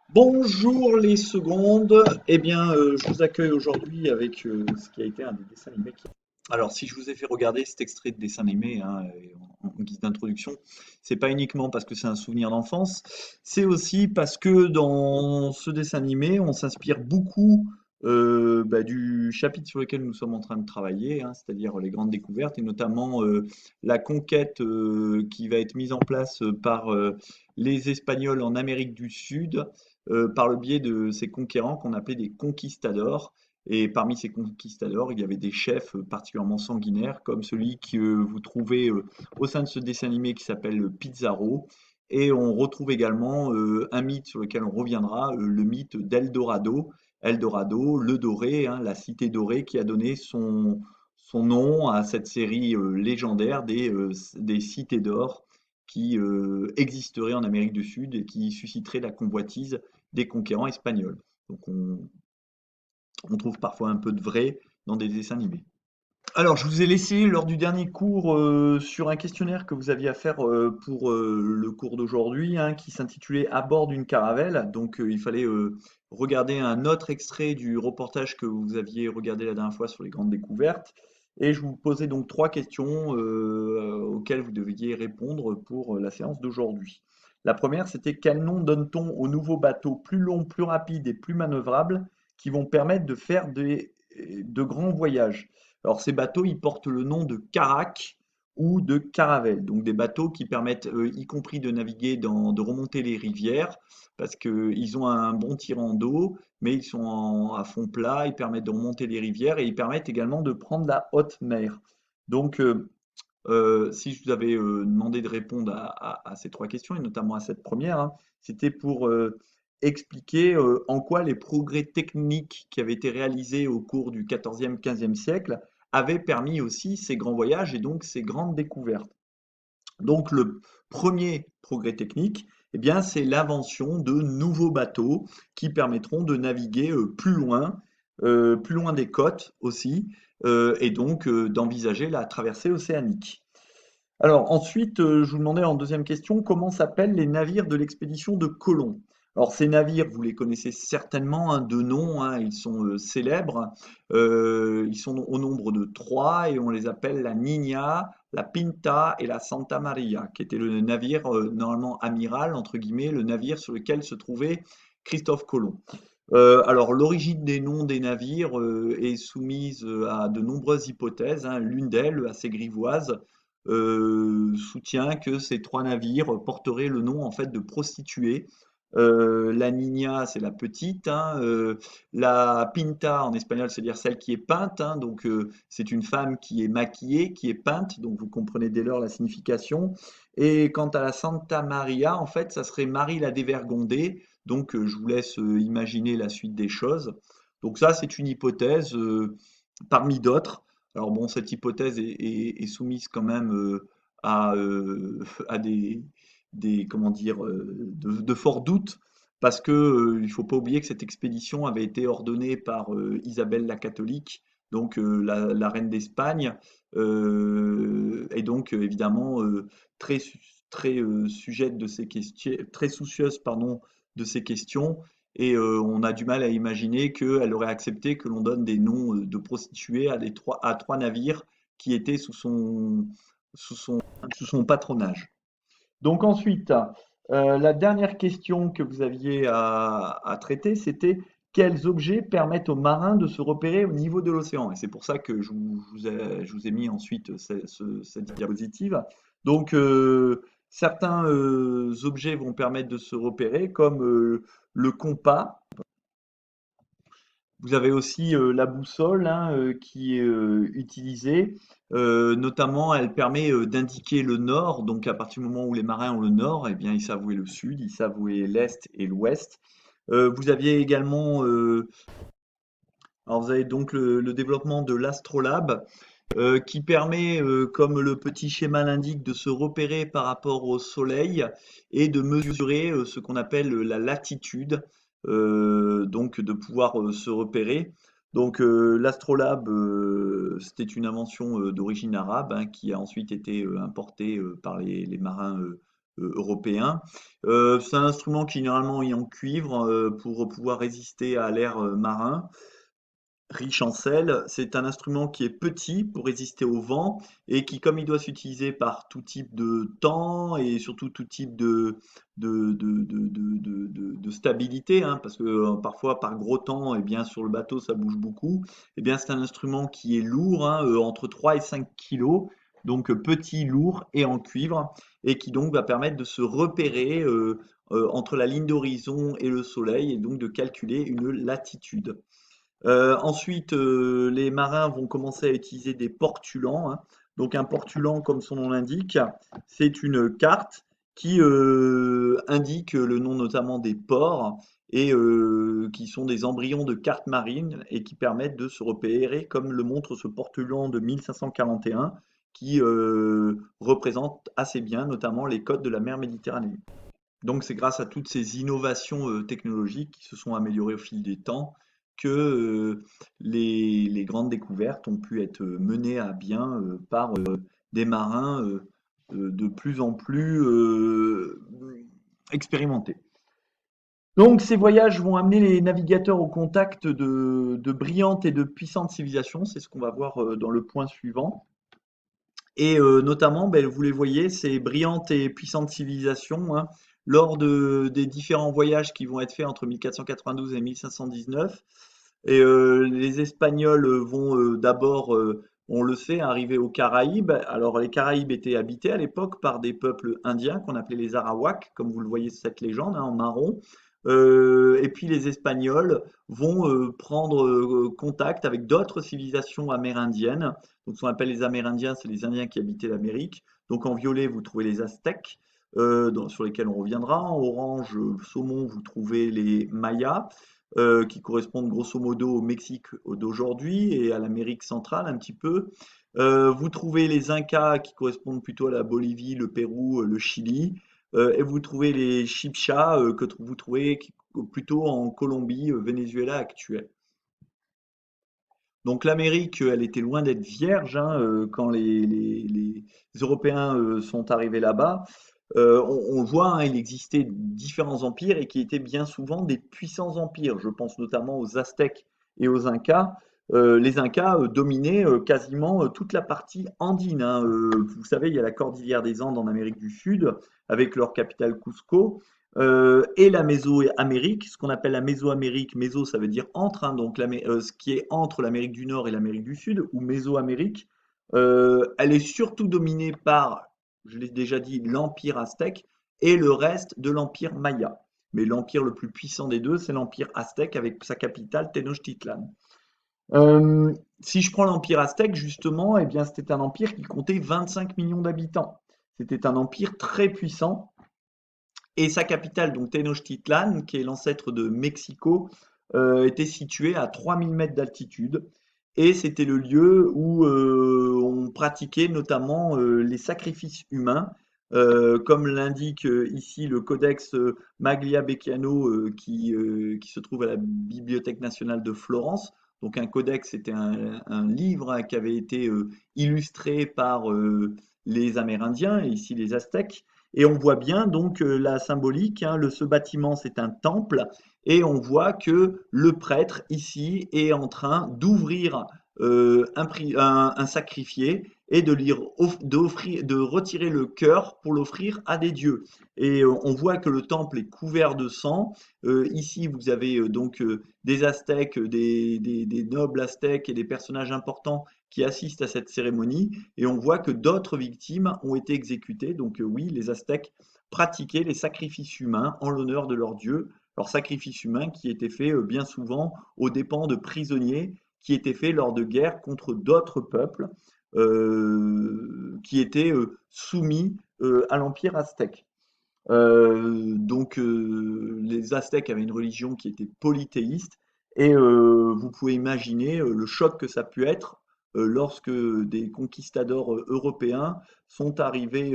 Bonjour les secondes. Eh bien, je vous accueille aujourd'hui avec ce qui a été un des dessins animés Alors, si je vous ai fait regarder cet extrait de dessin animé hein, en guise d'introduction, c'est pas uniquement parce que c'est un souvenir d'enfance, c'est aussi parce que dans ce dessin animé, on s'inspire beaucoup du chapitre sur lequel nous sommes en train de travailler, hein, c'est-à-dire les grandes découvertes et notamment la conquête qui va être mise en place par les Espagnols en Amérique du Sud par le biais de ces conquérants qu'on appelait des conquistadors. Et parmi ces conquistadors, il y avait des chefs particulièrement sanguinaires, comme celui que vous trouvez au sein de ce dessin animé qui s'appelle Pizarro. Et on retrouve également un mythe sur lequel on reviendra, le mythe d'Eldorado. Eldorado, le doré, hein, la cité dorée qui a donné son nom à cette série légendaire des cités d'or qui existeraient en Amérique du Sud et qui susciteraient la convoitise des conquérants espagnols. Donc on trouve parfois un peu de vrai dans des dessins animés. Alors, je vous ai laissé lors du dernier cours sur un questionnaire que vous aviez à faire pour le cours d'aujourd'hui, hein, qui s'intitulait À bord d'une caravelle. Donc, il fallait regarder un autre extrait du reportage que vous aviez regardé la dernière fois sur les grandes découvertes. Et je vous posais donc trois questions auxquelles vous deviez répondre pour la séance d'aujourd'hui. La première, c'était quel nom donne-t-on aux nouveaux bateaux plus longs, plus rapides et plus manœuvrables qui vont permettre de faire de grands voyages? Alors ces bateaux, ils portent le nom de carack ou de caravelle, donc des bateaux qui permettent, y compris de naviguer de remonter les rivières, parce qu'ils ont un bon tirant d'eau, mais ils sont à fond plat, ils permettent de remonter les rivières et ils permettent également de prendre la haute mer. Donc, si je vous avais demandé de répondre à ces trois questions, et notamment à cette première, hein, c'était pour expliquer en quoi les progrès techniques qui avaient été réalisés au cours du 14e, 15e siècle avaient permis aussi ces grands voyages et donc ces grandes découvertes. Donc le premier progrès technique, eh bien, c'est l'invention de nouveaux bateaux qui permettront de naviguer plus loin des côtes aussi, et donc d'envisager la traversée océanique. Alors ensuite, je vous demandais en deuxième question, comment s'appellent les navires de l'expédition de Colomb? Alors ces navires, vous les connaissez certainement hein, de nom, hein, ils sont célèbres, ils sont au nombre de trois et on les appelle la Niña, la Pinta et la Santa Maria, qui était le navire normalement amiral, entre guillemets, le navire sur lequel se trouvait Christophe Colomb. Alors l'origine des noms des navires est soumise à de nombreuses hypothèses, hein. L'une d'elles, assez grivoise, soutient que ces trois navires porteraient le nom en fait de prostituées. La niña, c'est la petite, hein, la pinta en espagnol, c'est-à-dire celle qui est peinte, hein, donc c'est une femme qui est maquillée, qui est peinte, donc vous comprenez dès lors la signification. Et quant à la Santa Maria, en fait, ça serait Marie la dévergondée, donc je vous laisse imaginer la suite des choses. Donc ça, c'est une hypothèse parmi d'autres. Alors bon, cette hypothèse est soumise quand même à comment dire, de forts doutes, parce que il faut pas oublier que cette expédition avait été ordonnée par Isabelle la catholique, donc la reine d'Espagne, et donc évidemment très, très sujette de ces questions, très soucieuse, pardon, de ces questions. Et on a du mal à imaginer qu'elle aurait accepté que l'on donne des noms de prostituées à trois navires qui étaient sous son, sous son patronage. Donc ensuite, la dernière question que vous aviez à traiter, c'était quels objets permettent aux marins de se repérer au niveau de l'océan? Et c'est pour ça que je vous ai mis ensuite cette diapositive. Donc certains objets vont permettre de se repérer, comme le compas. Vous avez aussi la boussole hein, qui est utilisée. Notamment, elle permet d'indiquer le nord. Donc, à partir du moment où les marins ont le nord, eh bien, ils savent où est le sud, ils savent où est l'est et l'ouest. Vous aviez également, alors vous avez donc le développement de l'astrolabe qui permet, comme le petit schéma l'indique, de se repérer par rapport au soleil et de mesurer ce qu'on appelle la latitude, donc de pouvoir se repérer. Donc l'astrolabe, c'était une invention d'origine arabe hein, qui a ensuite été importée par les marins européens. C'est un instrument qui généralement est en cuivre pour pouvoir résister à l'air marin riche en sel. C'est un instrument qui est petit pour résister au vent et qui, comme il doit s'utiliser par tout type de temps et surtout tout type de stabilité, hein, parce que parfois par gros temps, et bien sur le bateau ça bouge beaucoup, et bien c'est un instrument qui est lourd, hein, entre 3 et 5 kilos, donc petit, lourd et en cuivre, et qui donc va permettre de se repérer entre la ligne d'horizon et le soleil, et donc de calculer une latitude. Ensuite, les marins vont commencer à utiliser des portulans, hein. Donc un portulan, comme son nom l'indique, c'est une carte qui indique le nom notamment des ports et qui sont des embryons de cartes marines et qui permettent de se repérer, comme le montre ce portulan de 1541, qui représente assez bien notamment les côtes de la mer Méditerranée. Donc c'est grâce à toutes ces innovations technologiques qui se sont améliorées au fil des temps que les grandes découvertes ont pu être menées à bien par des marins de plus en plus expérimentés. Donc ces voyages vont amener les navigateurs au contact de brillantes et de puissantes civilisations, c'est ce qu'on va voir dans le point suivant. Et notamment, ben, vous les voyez, ces brillantes et puissantes civilisations, hein, lors des différents voyages qui vont être faits entre 1492 et 1519. Et les Espagnols vont d'abord, on le sait, arriver aux Caraïbes. Alors les Caraïbes étaient habités à l'époque par des peuples indiens qu'on appelait les Arawaks, comme vous le voyez sur cette légende, hein, en marron. Et puis les Espagnols vont prendre contact avec d'autres civilisations amérindiennes. Donc ce qu'on appelle les Amérindiens, c'est les Indiens qui habitaient l'Amérique. Donc en violet, vous trouvez les Aztèques, sur lesquels on reviendra. En orange, saumon, vous trouvez les Mayas qui correspondent grosso modo au Mexique d'aujourd'hui et à l'Amérique centrale un petit peu. Vous trouvez les Incas qui correspondent plutôt à la Bolivie, le Pérou, le Chili. Et vous trouvez les Chibchas vous trouvez plutôt en Colombie, Venezuela actuelle. Donc l'Amérique, elle était loin d'être vierge hein, quand les Européens sont arrivés là-bas. On le voit, hein, il existait différents empires et qui étaient bien souvent des puissants empires. Je pense notamment aux Aztèques et aux Incas. Les Incas dominaient quasiment toute la partie andine, hein. Vous savez, il y a la cordillère des Andes en Amérique du Sud, avec leur capitale Cusco, et la Mésoamérique, ce qu'on appelle la Mésoamérique. Méso, ça veut dire entre, hein, donc ce qui est entre l'Amérique du Nord et l'Amérique du Sud, ou Mésoamérique. Elle est surtout dominée par, je l'ai déjà dit, l'Empire aztèque et le reste de l'Empire maya. Mais l'empire le plus puissant des deux, c'est l'Empire aztèque avec sa capitale Tenochtitlan. Si je prends l'Empire aztèque, justement, eh bien, c'était un empire qui comptait 25 millions d'habitants. C'était un empire très puissant et sa capitale, donc Tenochtitlan, qui est l'ancêtre de Mexico, était située à 3000 mètres d'altitude. Et c'était le lieu où on pratiquait notamment les sacrifices humains, comme l'indique ici le codex Maglia Becchiano qui se trouve à la Bibliothèque nationale de Florence. Donc un codex, c'était un livre hein, qui avait été illustré par les Amérindiens, et ici les Aztèques. Et on voit bien donc la symbolique, hein, ce bâtiment c'est un temple, et on voit que le prêtre ici est en train d'ouvrir un sacrifié et de retirer le cœur pour l'offrir à des dieux. Et on voit que le temple est couvert de sang. Ici, vous avez donc des Aztèques, des nobles Aztèques et des personnages importants qui assistent à cette cérémonie. Et on voit que d'autres victimes ont été exécutées. Donc oui, les Aztèques pratiquaient les sacrifices humains en l'honneur de leurs dieux. Leurs sacrifices humains qui étaient faits bien souvent aux dépens de prisonniers qui étaient faits lors de guerres contre d'autres peuples qui étaient soumis à l'Empire aztèque. Les Aztèques avaient une religion qui était polythéiste et vous pouvez imaginer le choc que ça a pu être lorsque des conquistadors européens sont arrivés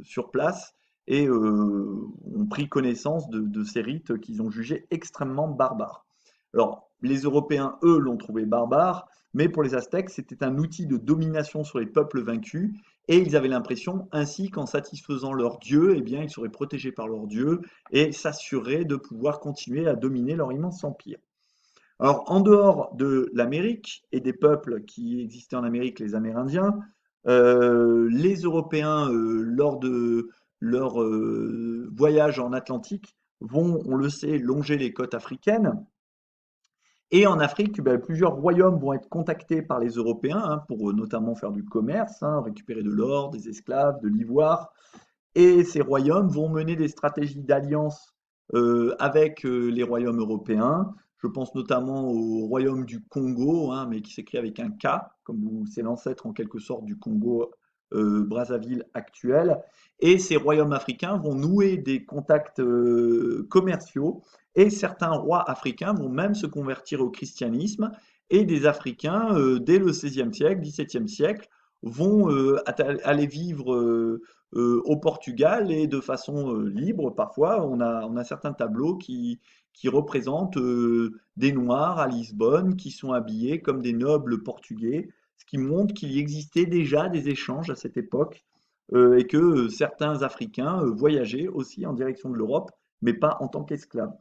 sur place et ont pris connaissance de ces rites qu'ils ont jugés extrêmement barbares. Alors, Les Européens, eux, l'ont trouvé barbare, mais pour les Aztèques, c'était un outil de domination sur les peuples vaincus, et ils avaient l'impression ainsi qu'en satisfaisant leur dieu, eh bien, ils seraient protégés par leur dieu et s'assuraient de pouvoir continuer à dominer leur immense empire. Alors, en dehors de l'Amérique et des peuples qui existaient en Amérique, les Amérindiens, les Européens, lors de leur voyage en Atlantique, vont, on le sait, longer les côtes africaines. Et en Afrique, ben, plusieurs royaumes vont être contactés par les Européens hein, pour notamment faire du commerce, hein, récupérer de l'or, des esclaves, de l'ivoire. Et ces royaumes vont mener des stratégies d'alliance avec les royaumes européens. Je pense notamment au royaume du Congo, hein, mais qui s'écrit avec un K, comme c'est l'ancêtre en quelque sorte du Congo Brazzaville actuel. Et ces royaumes africains vont nouer des contacts commerciaux et certains rois africains vont même se convertir au christianisme. Et des Africains, dès le XVIe siècle, XVIIe siècle, vont aller vivre au Portugal et de façon libre parfois. On a certains tableaux qui représentent des Noirs à Lisbonne qui sont habillés comme des nobles portugais, ce qui montre qu'il y existait déjà des échanges à cette époque et que certains Africains voyageaient aussi en direction de l'Europe, mais pas en tant qu'esclaves.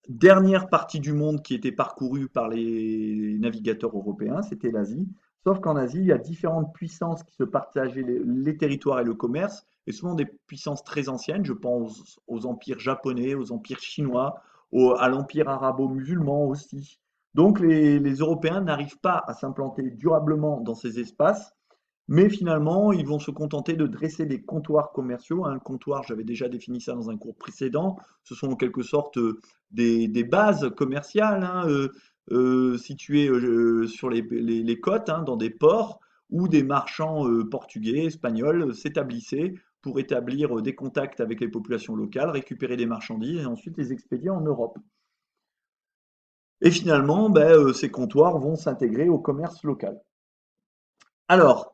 Dernière partie du monde qui était parcourue par les navigateurs européens, c'était l'Asie. Sauf qu'en Asie, il y a différentes puissances qui se partageaient les territoires et le commerce, et souvent des puissances très anciennes. Je pense aux empires japonais, aux empires chinois, à l'empire arabo-musulman aussi. Donc les Européens n'arrivent pas à s'implanter durablement dans ces espaces, mais finalement, ils vont se contenter de dresser des comptoirs commerciaux. Un comptoir, j'avais déjà défini ça dans un cours précédent. Ce sont en quelque sorte des bases commerciales hein, situées sur les côtes, hein, dans des ports, où des marchands portugais, espagnols s'établissaient pour établir des contacts avec les populations locales, récupérer des marchandises et ensuite les expédier en Europe. Et finalement, ben, ces comptoirs vont s'intégrer au commerce local. Alors,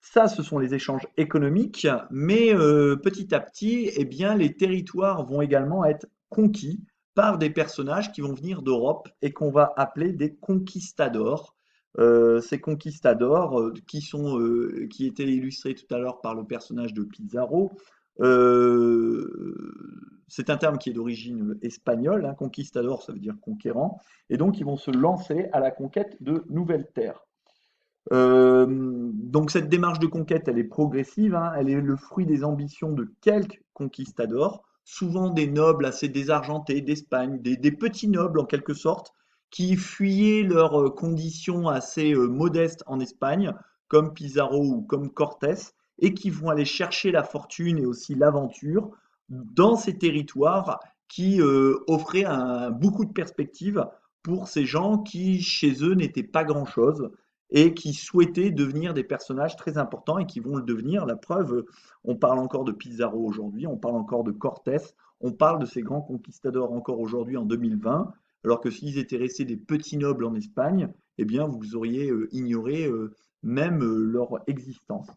ça, ce sont les échanges économiques, mais petit à petit, eh bien, les territoires vont également être conquis par des personnages qui vont venir d'Europe et qu'on va appeler des conquistadors. Ces conquistadors qui étaient illustrés tout à l'heure par le personnage de Pizarro, c'est un terme qui est d'origine espagnole, hein, conquistador, ça veut dire conquérant, et donc ils vont se lancer à la conquête de nouvelles terres. Donc cette démarche de conquête, elle est progressive, hein, elle est le fruit des ambitions de quelques conquistadors, souvent des nobles assez désargentés d'Espagne, des petits nobles en quelque sorte, qui fuyaient leurs conditions assez modestes en Espagne, comme Pizarro ou comme Cortés, et qui vont aller chercher la fortune et aussi l'aventure dans ces territoires qui offraient beaucoup de perspectives pour ces gens qui, chez eux, n'étaient pas grand-chose et qui souhaitaient devenir des personnages très importants et qui vont le devenir. La preuve, on parle encore de Pizarro aujourd'hui, on parle encore de Cortés, on parle de ces grands conquistadors encore aujourd'hui en 2020, alors que s'ils étaient restés des petits nobles en Espagne, eh bien vous auriez ignoré même leur existence.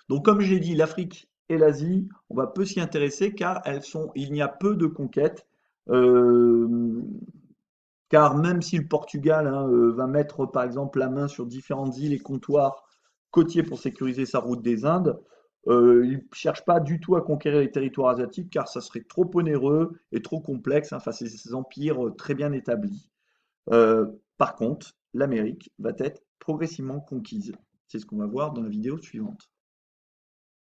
Donc comme j'ai dit, l'Afrique et l'Asie, on va peu s'y intéresser car il y a peu de conquêtes. Euh, Car même si le Portugal hein, va mettre par exemple la main sur différentes îles et comptoirs côtiers pour sécuriser sa route des Indes, il ne cherche pas du tout à conquérir les territoires asiatiques car ça serait trop onéreux et trop complexe hein, face à ces empires très bien établis. Par contre, l'Amérique va être progressivement conquise. C'est ce qu'on va voir dans la vidéo suivante.